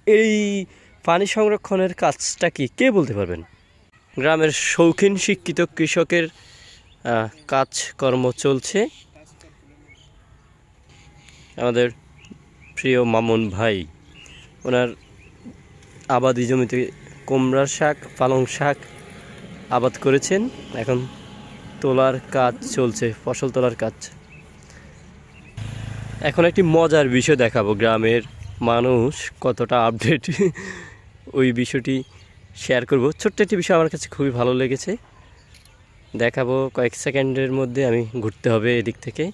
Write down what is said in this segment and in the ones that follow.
এই পানি সংরক্ষণের কাজটা কি কে বলতে পারবেন? গ্রামের শৌখিন শিক্ষিত কৃষকের কাজকর্ম চলছে। আমাদের প্রিয় মামুন ভাই ওনার আবাদি জমিতে কুমড়া শাক, পালং শাক আবাদ করেছেন। এখন তোলার কাজ চলছে, ফসল তোলার কাজ। এখন একটি মজার বিষয় দেখাবো, গ্রামের মানুষ কতটা আপডেট ওই বিষয়টি শেয়ার করব। ছোট্ট একটি বিষয় আমার কাছে খুবই ভালো লেগেছে, দেখাবো। কয়েক সেকেন্ডের মধ্যে আমি ঘুরতে হবে এদিক থেকে।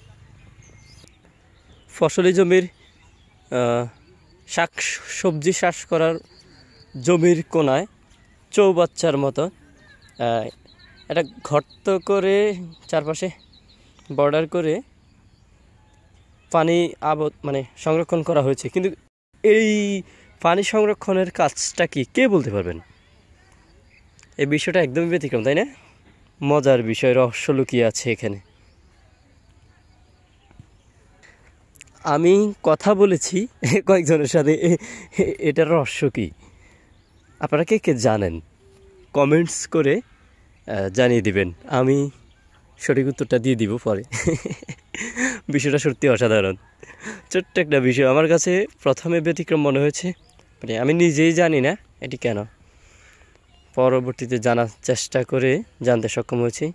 ফসলি জমির শাক সবজি চাষ করার জমির কোনায় চৌবাচ্চার মতো একটা গর্ত করে চারপাশে বর্ডার করে পানি সংরক্ষণ করা হয়েছে। কিন্তু এই পানি সংরক্ষণের কাজটা কি কে বলতে পারবেন? এই বিষয়টা একদমই ব্যতিক্রম, তাই না? মজার বিষয়, রহস্য লুকিয়ে আছে এখানে। আমি কথা বলেছি কয়েকজনের সাথে, এটার রহস্য কি আপনারা কে কে জানেন কমেন্টস করে জানিয়ে দিবেন, আমি সঠিক উত্তরটা দিয়ে দিব পরে। বিষয়টা সত্যি অসাধারণ, ছোট্ট একটা বিষয়। আমার কাছে প্রথমে ব্যতিক্রম মনে হয়েছে, আমি নিজেই জানি না এটি কেন। পরবর্তীতে জানার চেষ্টা করে জানতে সক্ষম হয়েছি।